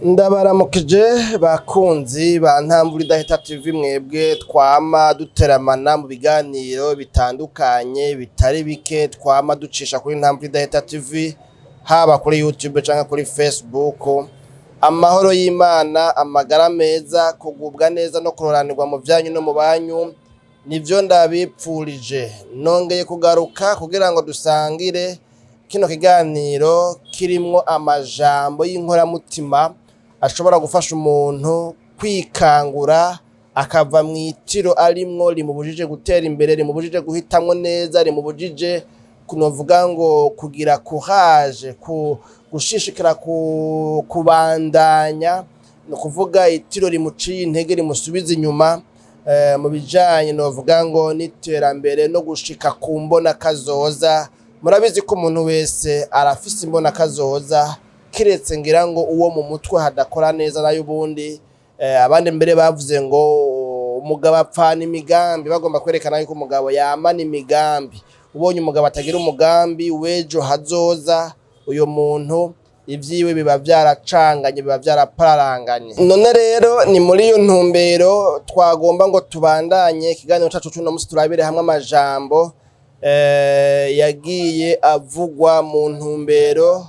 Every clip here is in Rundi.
Ndabaramukije bakunzi ba Ntambura Idahita TV mwebwe twama duteramana mu biganiro bitandukanye bitari bike twama ducisha kuri Ntambura Idahita TV haba kuri YouTube canke kuri Facebook. Amahoro y'Imana, amagara meza, kugubwa neza no kuroranirwa mu vyanyu no mu banyu nivyo ndabipfurije. Nongeye kugaruka kugira ngo dusangire kino kiganiro kirimwo amajambo y'inkoramutima ashobora gufasha umuntu kwikangura akava mw'itiro arimwo rimubujije gutera imbere, rimubujije guhitamwo neza, rimubujije kunovuga ngo kugira courage, gushishikara kubandanya, no kuvuga itiro rimuciye intege rimusubiza inyuma mu bijanye novuga ngo n'iterambere no gushika ku mbona kazoza. Murabizi ko umuntu wese arafise imbona kazoza, kiretse ngira ngo uwo mu mutwe hadakora neza nayo ubundi abandi mbere bavuze ngo umugabo apfana imigambi, bagomba kwerekana yuko umugabo yamana imigambi. Ubonye umugabo atagira umugambi w'ejo hazoza, uyo muntu ivyiwe biba vyaracanganye, biba vyarapararanganye. None rero ni muri iyo ntumbero twagomba ngo tubandanye ikiganiro cacu c'uno musi, turabire hamwe amajambo yagiye avugwa mu ntumbero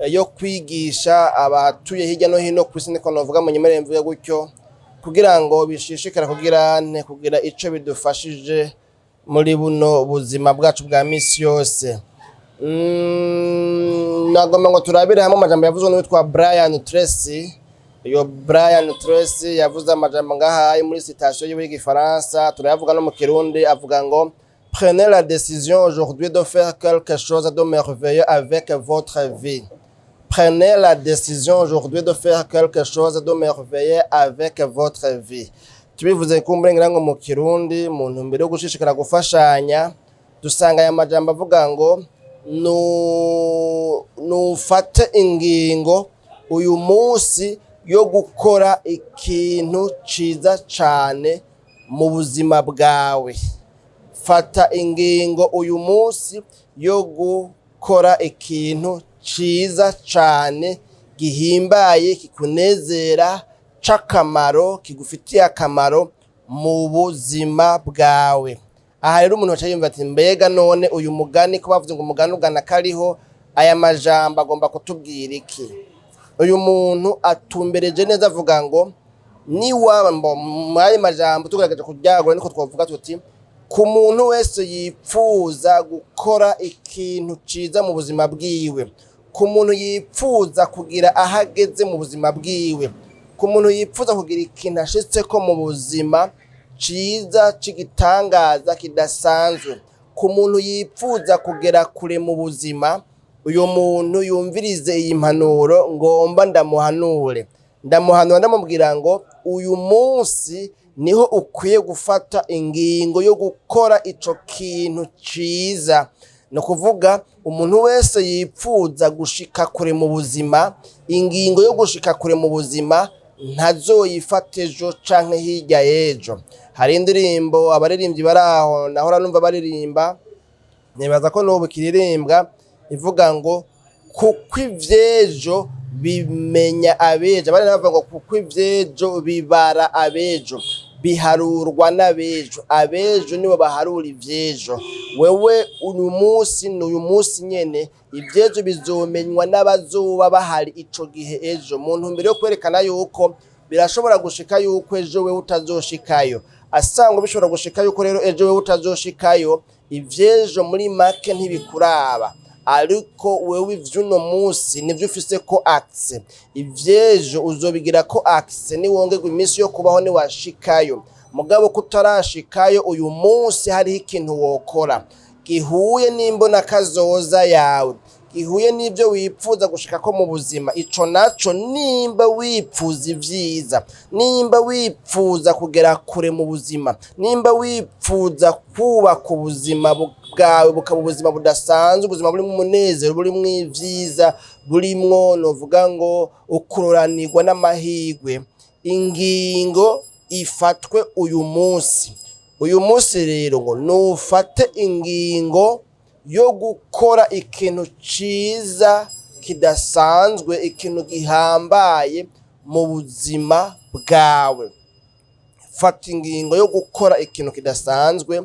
yo kwigisha abatuye hirya no hino kw'isi, niko novuga mu nyemerere mvuge gutyo, kugira ngo bishishikara kugira ico bidufashije muri buno buzima bwacu bwa misi yose. Nagomba ngo turabire hamwe amajambo yavuzwe n'uwitwa Brian Tracy. Iyo Brian Tracy yavuze amajambo ngahaye muri citation yiwe y'igifaransa, turayavuga no mu Kirundi, avuga ngo prenez la décision aujourd'hui de faire quelque chose de merveilleux avec votre vie. Prenez la décision aujourd'hui de faire quelque chose de merveilleux avec votre vie. Tubivuze kumburengira ngo mu Kirundi, mu ntumbero yo gushishikara gufashanya, dusanga aya majambo avuga ngo nufate ingingo uyu munsi yo gukora ikintu ciza cane mu buzima bwawe. Fata ingingo uyu munsi yo gukora ikintu ciza cane, gihimbaye, kikunezera, c'akamaro, kigufitiye akamaro mu buzima bwawe. Aha rero umuntu aca yumva ati mbega none uyu mugani ko bavuze ngo umugani ugana kariho, aya majambo agomba kutubwira iki? Uyu muntu atumbereje neza avuga ngo niwaba mu ayo majambo tugaragaje kuryagura, niko twavuga tuti ku muntu wese yipfuza gukora ikintu ciza mu buzima bwiwe, ku muntu yipfuza kugira ahageze mu buzima bwiwe, ku muntu yipfuza kugira ikintu ashitseko mu buzima ciza c'igitangaza kidasanzwe, ku muntu yipfuza kugera kure mu buzima, uyo muntu yumvirize iyi mpanuro ngomba ndamuhanure. Ndamubwira ngo uyu munsi niho ukwiye gufata ingingo yo gukora ico kintu ciza. No kuvuga umuntu wese yipfuza gushika kure mu buzima, ingingo yo gushika kure mu buzima ntazoyifata ejo canke hirya y'ejo. Hari indirimbo abaririmbyi baraho nahora numva baririmba, nibaza ko n'ubu kiririmbwa, ivuga ngo kuko ivyejo bimenya abejo. Abandi bavuga ngo kuko ivyejo bibara abejo, biharurwa n'abejo. Abejo nibo baharura ivyejo. Wewe uyu munsi n'uyu munsi nyene, ivyejo bizomenywa n'abazoba bahari ico gihe ejo, mu ntumbero yo kwerekana yuko birashobora gushika yuko ejo wewe utazoshikayo. Asanga bishobora gushika yuko rero ejo wewe utazoshikayo, ivyejo muri make ntibikuraba, ariko wewe ivy'uno munsi nivyo ufise ko access. Ivyejo uzobigira ko access niwongerwa iminsi yo kubaho niwashikayo. Mugabo kutarashikayo, uyu munsi hariho ikintu wokora gihuye n'imbona kazoza yawe, gihuye n'ivyo wipfuza gushika ko mu buzima. Ico naco nimba wipfuza ivyiza, nimba wipfuza kugera kure mu buzima, nimba wipfuza kubaka ubuzima bwawe bukaba ubuzima budasanzwe, ubuzima burimwo umunezero, burimwo ivyiza, burimwo novuga ngo ukuroranirwa n'amahirwe, ingingo ifatwe uyu munsi. Uyu munsi rero ngo nufate ingingo yo gukora ikintu ciza kidasanzwe, ikintu gihambaye mu buzima bwawe. Fata ingingo yo gukora ikintu kidasanzwe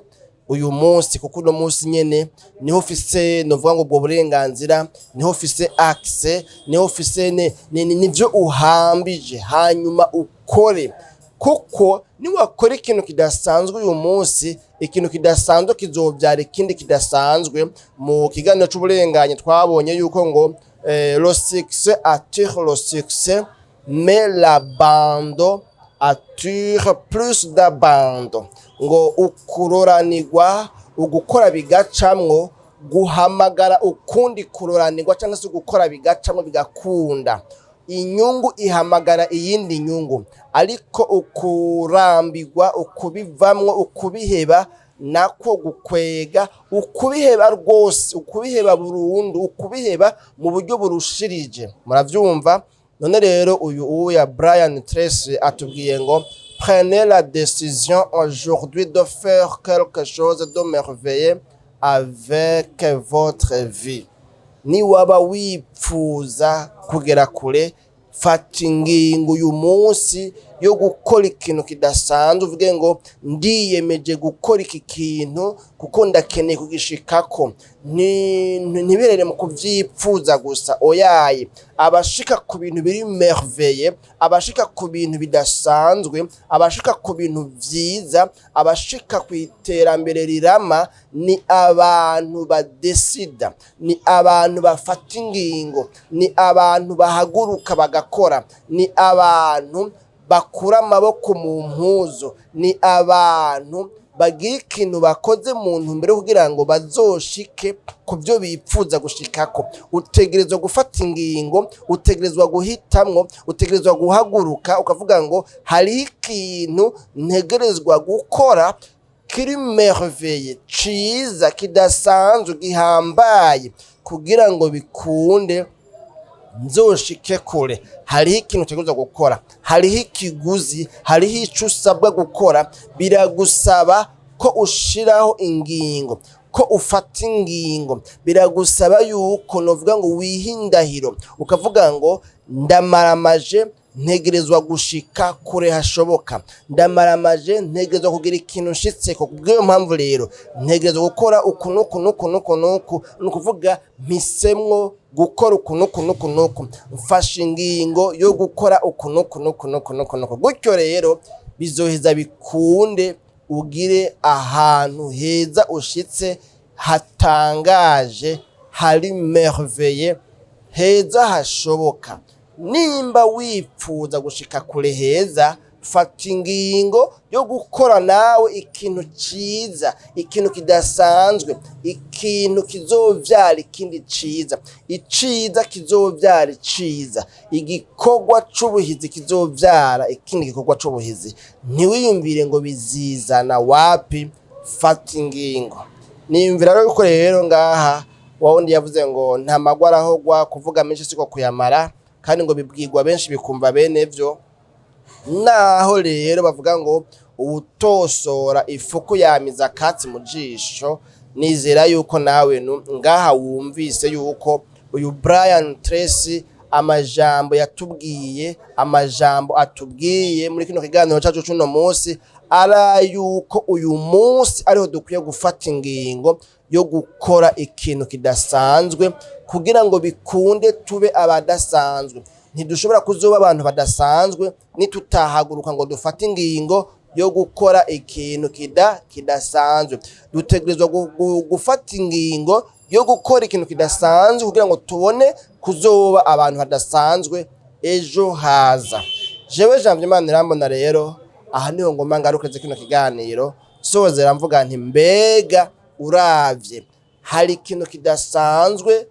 uyu munsi, kuko uno munsi nyene niho ufise novuga ngo ubwo burenganzira, niho ufise access, niho ufise nivyo uhambije, hanyuma ukore. Kuko niwakora ikintu kidasanzwe uyu munsi, ikintu kidasanzwe kizovyara ikindi kidasanzwe. Mu kiganiro c'uburenganye twabonye yuko ngo le succès attire le succès, mais l'abandon attire plus d'abandon. Ngo ukuroranirwa, ugukora bigacamwo, guhamagara ukundi kuroranirwa cyangwa se gukora bigacamwo bigakunda. Inyungu ihamagara iyindi nyungu, ariko ukurambirwa, ukubivamwo, ukubiheba nako gukwega, ukubiheba rwose, ukubiheba burundu, ukubiheba mu buryo burushirije. Muravyumva? None rero uyu ya Brian Tracy atubwiye ngo prenez la décision aujourd'hui de faire quelque chose de merveilleux avec votre vie. Ni waba wipfuza kugera kure, fata ingingo uyu munsi yo gukora ikintu kidasanzwe. Uvuge ngo ndiyemeje gukora iki kintu kuko ndakeneye kugishikako. Ntiberere mu kuvyipfuza gusa, oyaye abashika ku bintu biri merveille, abashika ku bintu bidasanzwe, abashika ku bintu vyiza, abashika ku iterambere rirama, ni abantu badesida, ni abantu bafata ingingo, ni abantu bahaguruka bagakora, ni abantu bakura amaboko mu mpuzu, ni abantu bagira ikintu bakoze mu ntumbero kugira ngo bazoshike ku byo bipfuza gushikako. Utegerezwa gufata ingingo, utegerezwa guhitamwo, utegerezwa guhaguruka ukavuga ngo hari ikintu ntegerezwa gukora kiri merveille, ciza, kidasanzwe, gihambaye, kugira ngo bikunde nzoshike kure. Hariho ikintu utegerezwa gukora, hariho ikiguzi, hariho ico usabwa gukora. Biragusaba ko ushiraho ingingo, ko ufata ingingo. Biragusaba yuko novuga ngo wihindahiro, ukavuga ngo ndamaramaje, ntegerezwa gushika kure hashoboka, ndamaramaje, ntegerezwa kugira ikintu nshitseko. Kubw'iyo mpamvu rero ntegerezwa gukora uku, nukuvuga mpisemwo gukora uku. Mfashe ingingo yo gukora uku. Gutyo rero bizoheza bikunde, ugire ahantu heza ushitse, hatangaje, hari merveille, heza hashoboka. Nimba wipfuza gushika kure heza, fata ingingo yo gukora nawe ikintu ciza, ikintu kidasanzwe, ikintu kizovyara ikindi ciza, iciza kizovyara iciza, igikorwa c'ubuhizi kizovyara ikindi gikorwa c'ubuhizi. Ntiwiyumvire ngo bizizana wapi, fata ingingo. Niyumvira rero yuko rero ngaha wawundi yavuze ngo nta magwara ahogwa, kuvuga menshi siko kuyamara, kandi ngo bibwirwa benshi bikumva bene vyo. Naho rero bavuga ngo ubutosora ifuku yamiza katsi mu jisho, nizera yuko nawe ngaha wumvise yuko uyu Brian Tracy amajambo yatubwiye, amajambo atubwiye muri kino kiganiro cyacu cy'uno munsi, ara yuko uyu munsi ariho dukwiye gufata ingingo yo gukora ikintu kidasanzwe kugira ngo bikunde tube abadasanzwe. Ntidushobora kuzoba abantu badasanzwe nitutahaguruka ngo dufate ingingo yo gukora ikintu kidasanzwe. Dutegerezwa gufata ingingo yo gukora ikintu kidasanzwe kugira ngo tubone kuzoba abantu badasanzwe ejo haza. Jewe Janvier Manirambona rero aha niho ngoma ngarukeze kino kiganiro, sozera mvuga nti mbega uravye hari ikintu kidasanzwe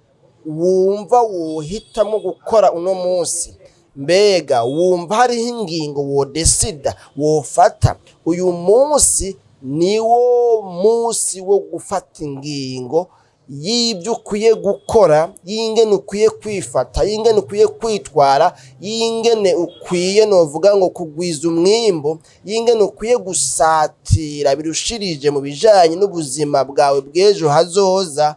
wumva wohitamo gukora uno munsi, mbega wumva hariho ingingo wodesida wofata. Uyu munsi niwo munsi wo gufata ingingo y'ibyo ukwiye gukora, y'ingene ukwiye kwifata, y'ingene ukwiye kwitwara, y'ingene ukwiye novuga ngo kugwiza umwimbo, y'ingene ukwiye gusatira birushirije mu bijanye n'ubuzima bwawe bw'ejo hazoza,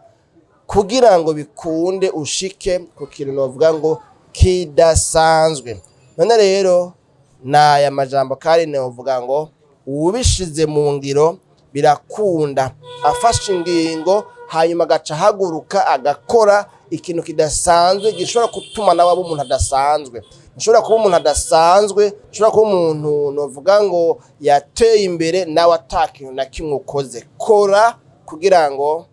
kugira ngo bikunde ushike ku kintu novuga ngo kidasanzwe. none rero naya majambo kandi novuga ngo uwubishize mu ngiro birakunda, afashe ingingo hanyuma agaca haguruka agakora ikintu kidasanzwe gishobora gutuma nawe aba umuntu adasanzwe. Ushobora kuba umuntu adasanzwe, ushobora kuba umuntu novuga ngo yateye imbere nawe atakintu na kimwe ukoze. Kora kugira ngo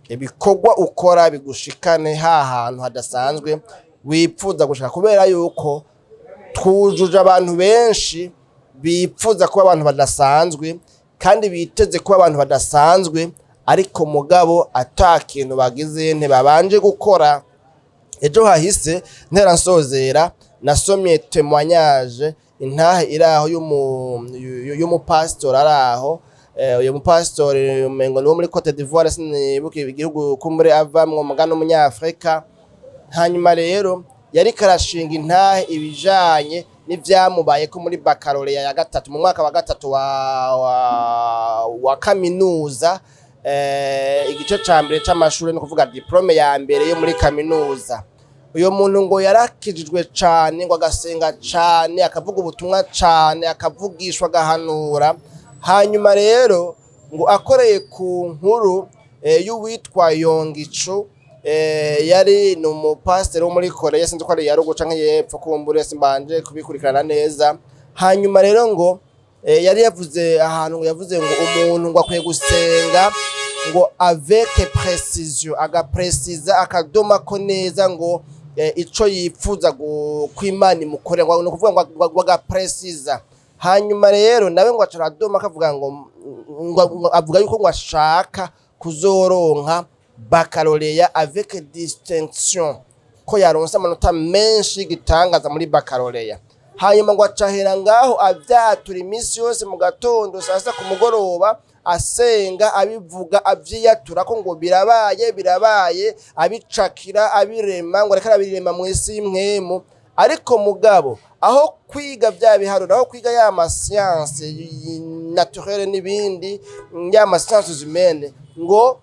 ibikorwa ukora bigushikane hantu hadasanzwe wipfuza gushaka, kubera yuko twujuje abantu benshi bipfuza kuba abantu badasanzwe kandi biteze kuba abantu badasanzwe, ariko mugabo atakintu bagize ntibabanje gukora. Ejo hahise ntera nsozera nasomye témoignage intahe iraho y'umupastor araho, uyu mupastor umengo niwo muri Cote d'Ivoire sinibuka igihugu kumbure avamwe mugano umunyafrika. Hanyuma rero yari karashinga intahe ibijanye n'ivyamubaye ko muri baccalaureat ya gatatu mu mwaka wa gatatu wa kaminuza, igice ca mbere c'amashuri no kuvuga diplome ya mbere yo muri kaminuza. Uyo muntu ngo yarakijijwe cane, ngo agasenga cane, akavuga ubutumwa cane, akavugishwa gahanura. Hanyuma rero ngo akoreye ku nkuru y'uwitwa Yongichu, yari n'umupasiteri wo muri Korea, sinzi ko ari yarugo canke yepfo kumbure simbanje kubikurikirana neza. Hanyuma rero ngo yari yavuze ahantu, yavuze ngo umuntu ngo akwiye gusenga ngo avec précision, agapresiza akadoma ko neza ngo ico yipfuza kw'Imana imukorera, ngo no kuvuga ngo agapresiza. Hanyuma rero nawe ngo acaradoma akavuga ngo avuga yuko ngo ashaka kuzoronka baccalaureat avec distinction, ko yaronse amanota menshi gitangaza muri baccalaureat. Hanyuma ngo acahera ngaho avyatura iminsi yose mu gatondo, sasa ku mugoroba asenga, abivuga, avyiyatura ko ngo birabaye, abicakira, abirema, ngo reka abirema mw'isi y'imwemu. Ariko mugabo aho kwiga vya biharuro, aho kwiga ya science naturelle n'ibindi, ya sciences humaines, ngo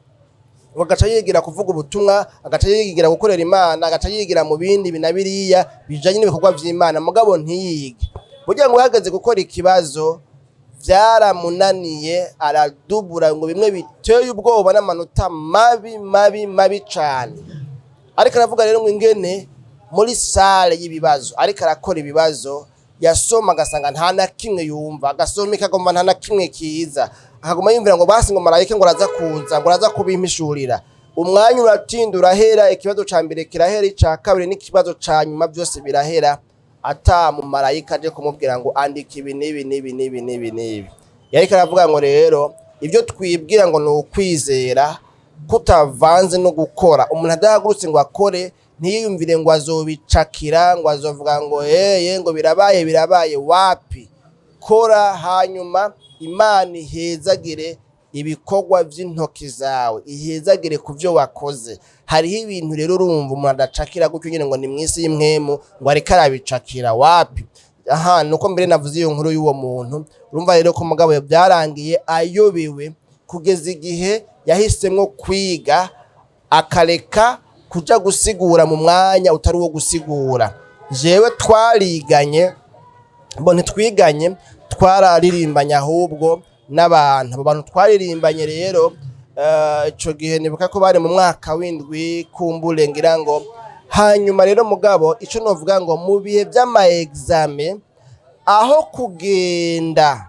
agaca yigira kuvuga ubutumwa, agaca yigira gukorera Imana, agaca yigira mu bindi binabiriya bijanye n'ibikorwa vy'Imana, mugabo ntiyige. Burya ngo hageze gukora ikibazo vyaramunaniye, aradubura ngo bimwe biteye ubwoba n'amanota mabi cane. Ariko aravuga rero ngo ingene muri sale y'ibibazo ariko arakora ibibazo, yasoma agasanga nta na kimwe yumva, agasoma ikagomba nta na kimwe kiza, akaguma yumvira ngo basi ngo marayika ngo araza kuza, ngo araza kubimpishurira. Umwanya uratinda urahera, ikibazo ca mbere kirahera, ica kabiri n'ikibazo ca nyuma byose birahera, ata mu marayika aje kumubwira ngo andika ibi nibi. Yariko aravuga ngo rero ibyo twibwira ngo ni ukwizera kutavanze no gukora. Umuntu adahagurutse ngo akore, ntiyumvire ngo azobicakira, ngo azovuga ngo ngo birabaye. Wapi, kora hanyuma Imana ihezagire ibikorwa vy'intoki zawe, ihezagire kuvyo wakoze. Hariho ibintu rero urumva umuntu adacakira gutyo nyine ngo ni mw'isi y'imwemu ngo ariko arabicakira. Wapi, nuko mbere navuze iyo nkuru y'uwo muntu. Urumva rero ko mugabo byarangiye ayobewe kugeza igihe yahisemwo kwiga, akareka kuja gusigura mu mwanya utari uwo gusigura. Jewe twariganye, ntitwiganye, twararirimbanye ahubwo n'abantu. Abo bantu twaririmbanye rero ico gihe nibuka ko bari mu mwaka w'indwi kumbure ngira ngo. Hanyuma rero mugabo ico novuga ngo mu bihe vy'ama examen, aho kugenda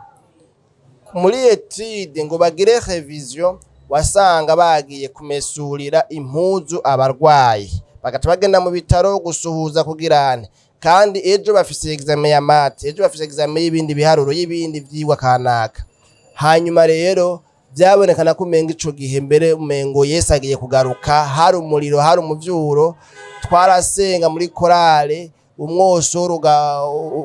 muri etude ngo bagire revision, wasanga bagiye kumesurira impuzu abarwayi, bagaca bagenda mu bitaro gusuhuza kugirane. Kandi ejo bafise examen ya mate, ejo bafise examen y'ibindi biharuro, y'ibindi vyigwa kanaka. Hanyuma rero byabonekana ko umenga ico gihe mbere umengo Yesu agiye kugaruka, hari umuriro, hari umuvyuro. Twarasenga muri korale, umwosoro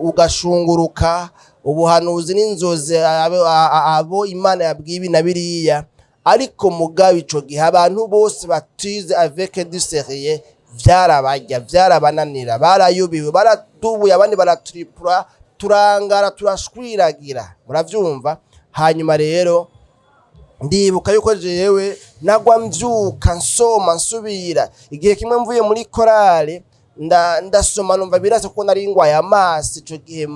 ugashunguruka, ubuhanuzi n'inzozi abo Imana yabwiye ibi na biriya. Ariko mugabo ico gihe abantu bose batize avec du sérieux, vyarabarya, vyarabananira, barayubiwe, baratubuye, abandi baratripura, turangara, turashwiragira. Muravyumva? Hanyuma rero ndibuka yuko jewe nagwa mvyuka nsoma nsubira. Igihe kimwe mvuye muri korale ndasoma numva birase ko nari ngwaye amaso ico gihe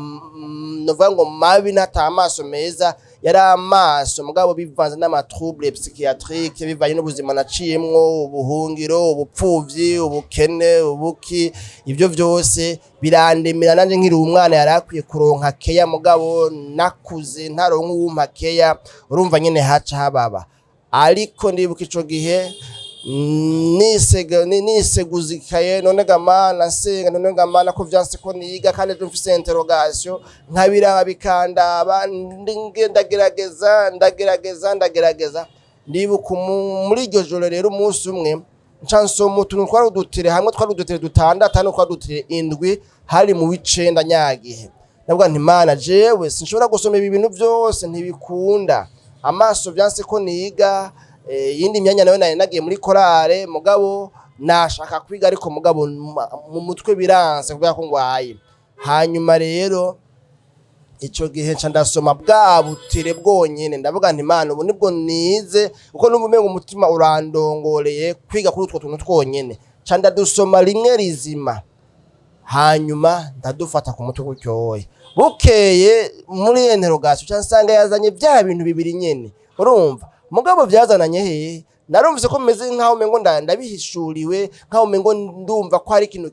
novuga ngo mabi nata amaso meza yari amaso mugabo bivanze n'amatrouble psychiatrique bivanye n'ubuzima naciyemwo ubuhungiro ubupfuvyi ubukene ubuki ibyo vyose birandemera nanje nkiri umwana yarakwiye kuronka keya mugabo nakuze ntaronka uwumpa keya urumva nyene haca hababa ariko ndibuka ico gihe niseguzikaye none gamana nsenga none gamana ko vyanse ko niga kandi mfise interrogation nkabira bikandaba ndagerageza ndibuka muri iryo joro rero umunsi umwe nsoma utuntu twarudutire hamwe twarudutire dutandatu hano twarudutire indwi hari mu w'icenda nyagihe nabwo nti Mana jewe sinshobora gusoma ibi bintu byose ntibikunda amaso vyanse ko niga yindi myanya nawe nagiye muri korale mugabo nashaka kwiga ariko mugabo mu mutwe biranse kubera ko ngwaye hanyuma rero ico gihe nca ndasoma bwa butire bwonyene ndavuga nti Mana ubu nibwo nize uko numva umutima urandongoreye kwiga kuri utwo tuntu twonyene nca ndadusoma rimwe rizima hanyuma ndadufata ku mutwe gutyoye bukeye muri interrogation nca nsanga yazanye bya bintu bibiri nyene urumva mugabo vyazananye he narumvise ko meze nkaho mengo ndabihishuriwe nkaho mengo ndumva ko hari ikintu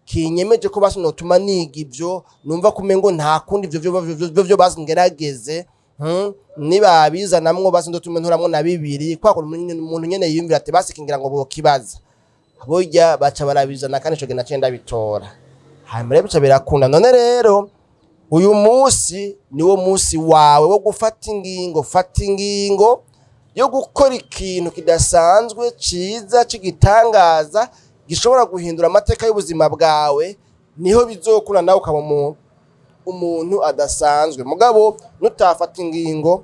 kinyemeje ko basi notuma niga ivyo numva ko mengo nta kundi ivyo basi ngerageze niba bizanamwo basi ndotume nturamwo na bibiri kwa ko umuntu nyene yiyumvira ati basi kingira ngo bokibaza burya baca barabizana kandi ico gena cenda bitora hanyuma rero bica birakunda none rero uyu munsi niwo munsi wawe wo gufata ingingo yo gukora ikintu kidasanzwe ciza cigitangaza gishobora guhindura amateka y'ubuzima bwawe niho bizokura nawe ukaba umuntu adasanzwe mugabo nutafata ingingo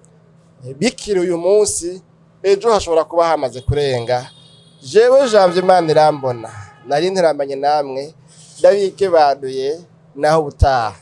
bikiri uyu munsi ejo hashobora kuba hamaze kurenga jewe Janvier Manirambona nari ntiramanye namwe ndabike baduye naho butaha